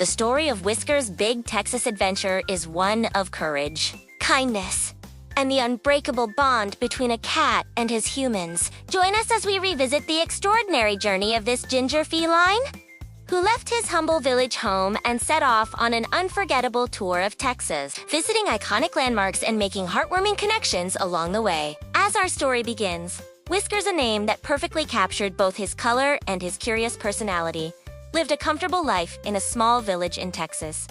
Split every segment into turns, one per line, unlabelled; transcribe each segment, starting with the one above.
The story of Whisker's big Texas adventure is one of courage, kindness, and the unbreakable bond between a cat and his humans. Join us as we revisit the extraordinary journey of this ginger feline, who left his humble village home and set off on an unforgettable tour of Texas, visiting iconic landmarks and making heartwarming connections along the way. As our story begins, Whiskers, a name that perfectly captured both his color and his curious personality, lived a comfortable life in a small village in Texas.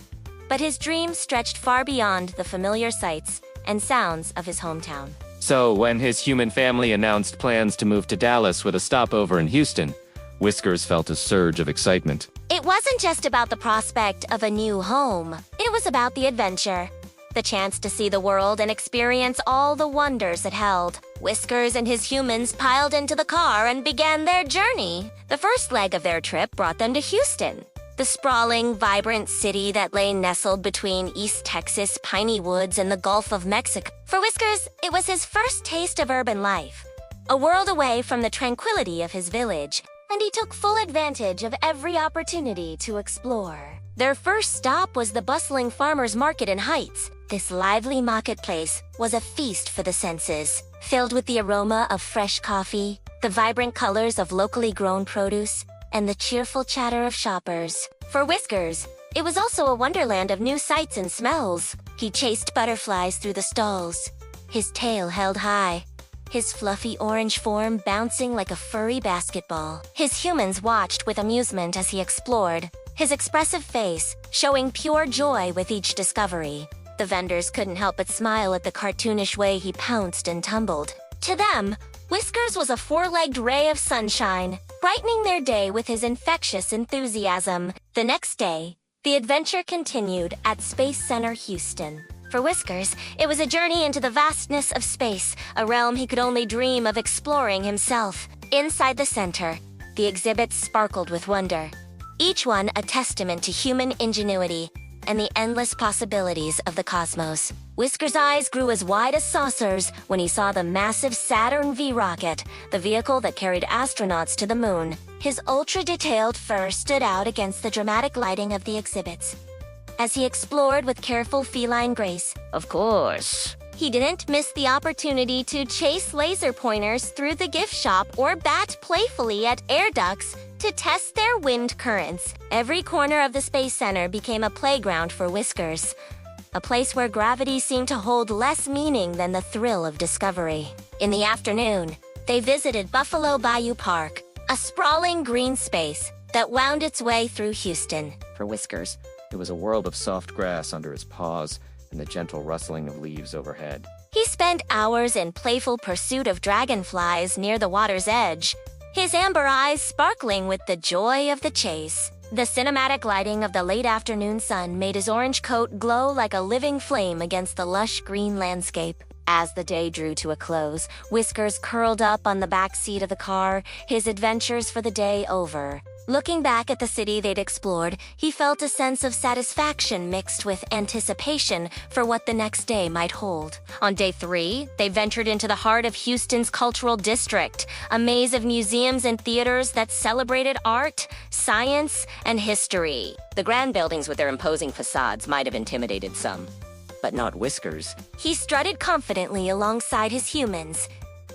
But his dreams stretched far beyond the familiar sights and sounds of his hometown.
So, when his human family announced plans to move to Dallas with a stopover in Houston, Whiskers felt a surge of excitement.
It wasn't just about the prospect of a new home. It was about the adventure. The chance to see the world and experience all the wonders it held. Whiskers and his humans piled into the car and began their journey. The first leg of their trip brought them to Houston, the sprawling, vibrant city that lay nestled between East Texas, piney woods, and the Gulf of Mexico. For Whiskers, it was his first taste of urban life, a world away from the tranquility of his village, and he took full advantage of every opportunity to explore. Their first stop was the bustling farmers' market in Heights. This lively marketplace was a feast for the senses, filled with the aroma of fresh coffee, the vibrant colors of locally grown produce, and the cheerful chatter of shoppers. For Whiskers, it was also a wonderland of new sights and smells. He chased butterflies through the stalls, his tail held high, his fluffy orange form bouncing like a furry basketball. His humans watched with amusement as he explored, his expressive face showing pure joy with each discovery. The vendors couldn't help but smile at the cartoonish way he pounced and tumbled. To them, Whiskers was a four-legged ray of sunshine, brightening their day with his infectious enthusiasm. The next day, the adventure continued at Space Center Houston. For Whiskers, it was a journey into the vastness of space, a realm he could only dream of exploring himself. Inside the center, the exhibits sparkled with wonder, each one a testament to human ingenuity and the endless possibilities of the cosmos. Whiskers' eyes grew as wide as saucers when he saw the massive Saturn V rocket, the vehicle that carried astronauts to the moon. His ultra-detailed fur stood out against the dramatic lighting of the exhibits. As he explored with careful feline grace, of course, he didn't miss the opportunity to chase laser pointers through the gift shop or bat playfully at air ducts to test their wind currents. Every corner of the Space Center became a playground for Whiskers, a place where gravity seemed to hold less meaning than the thrill of discovery. In the afternoon, they visited Buffalo Bayou Park, a sprawling green space that wound its way through Houston.
For Whiskers, it was a world of soft grass under his paws and the gentle rustling of leaves overhead.
He spent hours in playful pursuit of dragonflies near the water's edge, his amber eyes sparkling with the joy of the chase. The cinematic lighting of the late afternoon sun made his orange coat glow like a living flame against the lush green landscape. As the day drew to a close, Whiskers curled up on the back seat of the car, his adventures for the day over. Looking back at the city they'd explored, he felt a sense of satisfaction mixed with anticipation for what the next day might hold. On day 3, they ventured into the heart of Houston's cultural district, a maze of museums and theaters that celebrated art, science, and history. The grand buildings with their imposing facades might have intimidated some, but not Whiskers. He strutted confidently alongside his humans,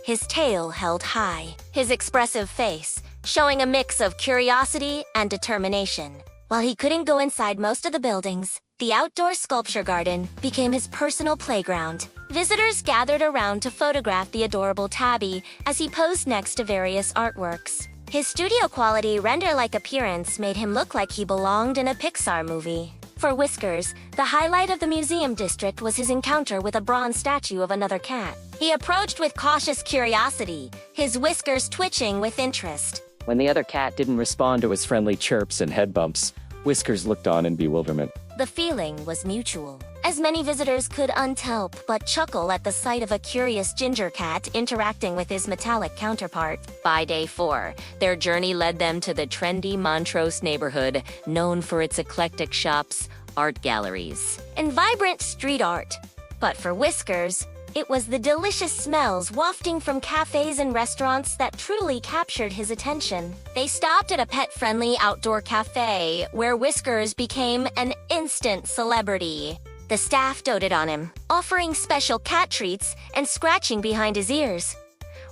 his tail held high, his expressive face showing a mix of curiosity and determination. While he couldn't go inside most of the buildings, the outdoor sculpture garden became his personal playground. Visitors gathered around to photograph the adorable tabby as he posed next to various artworks. His studio-quality render-like appearance made him look like he belonged in a Pixar movie. For Whiskers, the highlight of the museum district was his encounter with a bronze statue of another cat. He approached with cautious curiosity, his whiskers twitching with interest.
When the other cat didn't respond to his friendly chirps and head bumps, Whiskers looked on in bewilderment.
The feeling was mutual, as many visitors could unhelp but chuckle at the sight of a curious ginger cat interacting with his metallic counterpart. By day 4, their journey led them to the trendy Montrose neighborhood, known for its eclectic shops, art galleries, and vibrant street art. But for Whiskers, It was the delicious smells wafting from cafes and restaurants that truly captured his attention. They stopped at a pet-friendly outdoor cafe where Whiskers became an instant celebrity. The staff doted on him, offering special cat treats and scratching behind his ears,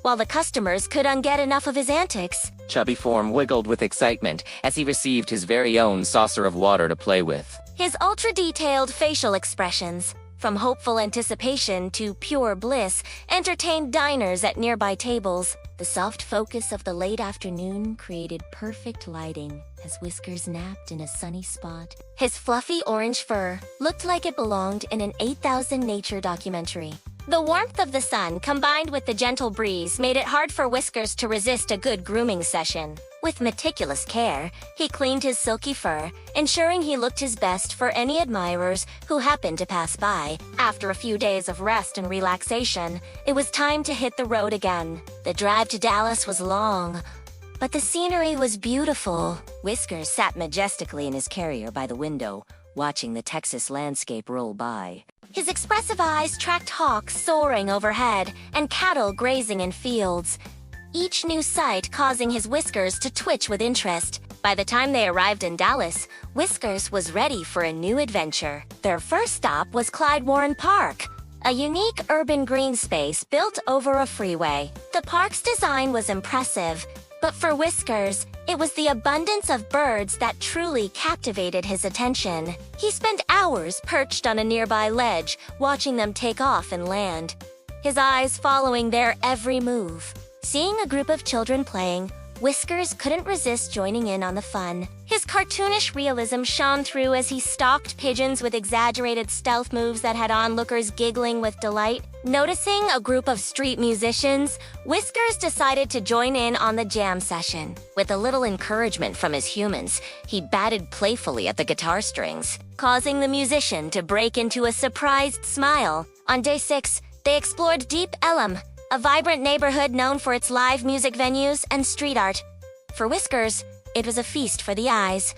while the customers couldn't get enough of his antics.
Chubby form wiggled with excitement as he received his very own saucer of water to play with.
His ultra-detailed facial expressions, from hopeful anticipation to pure bliss, entertained diners at nearby tables. The soft focus of the late afternoon created perfect lighting as Whiskers napped in a sunny spot. His fluffy orange fur looked like it belonged in an 8,000 nature documentary. The warmth of the sun combined with the gentle breeze made it hard for Whiskers to resist a good grooming session. With meticulous care, he cleaned his silky fur, ensuring he looked his best for any admirers who happened to pass by. After a few days of rest and relaxation, it was time to hit the road again. The drive to Dallas was long, but the scenery was beautiful. Whiskers sat majestically in his carrier by the window, watching the Texas landscape roll by. His expressive eyes tracked hawks soaring overhead and cattle grazing in fields, each new sight causing his Whiskers to twitch with interest. By the time they arrived in Dallas, Whiskers was ready for a new adventure. Their first stop was Clyde Warren Park, a unique urban green space built over a freeway. The park's design was impressive, but for Whiskers, it was the abundance of birds that truly captivated his attention. He spent hours perched on a nearby ledge, watching them take off and land, his eyes following their every move. Seeing a group of children playing, Whiskers couldn't resist joining in on the fun. His cartoonish realism shone through as he stalked pigeons with exaggerated stealth moves that had onlookers giggling with delight. Noticing a group of street musicians, Whiskers decided to join in on the jam session. With a little encouragement from his humans, he batted playfully at the guitar strings, causing the musician to break into a surprised smile. On day 6, they explored Deep Ellum, a vibrant neighborhood known for its live music venues and street art. For Whiskers, it was a feast for the eyes.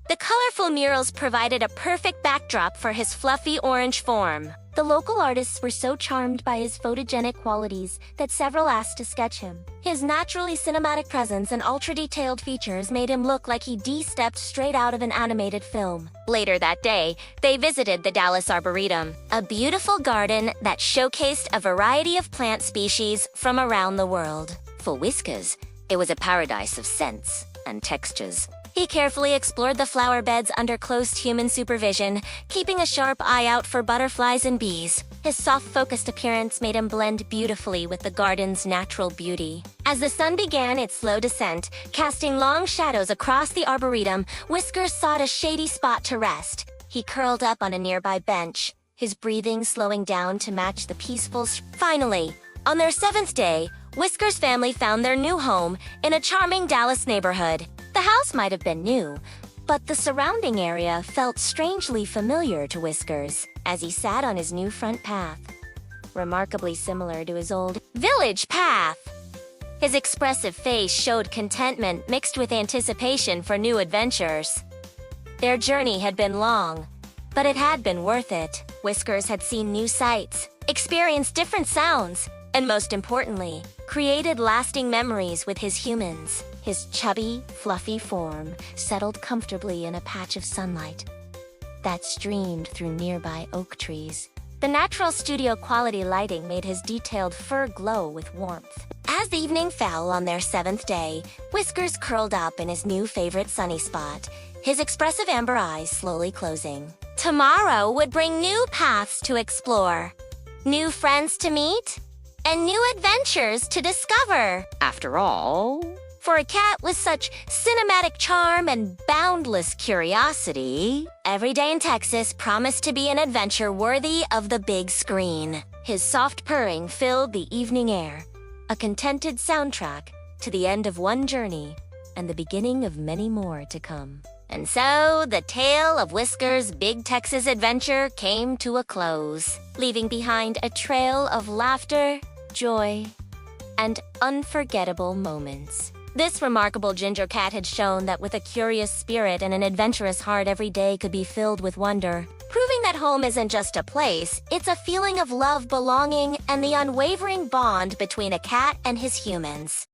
The colorful murals provided a perfect backdrop for his fluffy orange form. The local artists were so charmed by his photogenic qualities that several asked to sketch him. His naturally cinematic presence and ultra-detailed features made him look like he de-stepped straight out of an animated film. Later that day, they visited the Dallas Arboretum, a beautiful garden that showcased a variety of plant species from around the world. For Whiskers, it was a paradise of scents and textures. He carefully explored the flower beds under close human supervision, keeping a sharp eye out for butterflies and bees. His soft-focused appearance made him blend beautifully with the garden's natural beauty. As the sun began its slow descent, casting long shadows across the arboretum, Whiskers sought a shady spot to rest. He curled up on a nearby bench, his breathing slowing down to match the peaceful. Finally, on their 7th day, Whiskers' family found their new home in a charming Dallas neighborhood. The house might have been new, but the surrounding area felt strangely familiar to Whiskers as he sat on his new front path, remarkably similar to his old village path. His expressive face showed contentment mixed with anticipation for new adventures. Their journey had been long, but it had been worth it. Whiskers had seen new sights, experienced different sounds, and most importantly, created lasting memories with his humans. His chubby, fluffy form settled comfortably in a patch of sunlight that streamed through nearby oak trees. The natural studio-quality lighting made his detailed fur glow with warmth. As the evening fell on their 7th day, Whiskers curled up in his new favorite sunny spot, his expressive amber eyes slowly closing. Tomorrow would bring new paths to explore, new friends to meet, and new adventures to discover. After all, for a cat with such cinematic charm and boundless curiosity, every day in Texas promised to be an adventure worthy of the big screen. His soft purring filled the evening air, a contented soundtrack to the end of one journey and the beginning of many more to come. And so, the tale of Whiskers' big Texas adventure came to a close, leaving behind a trail of laughter, joy, and unforgettable moments. This remarkable ginger cat had shown that with a curious spirit and an adventurous heart, every day could be filled with wonder. proving that home isn't just a place, it's a feeling of love, belonging, and the unwavering bond between a cat and his humans.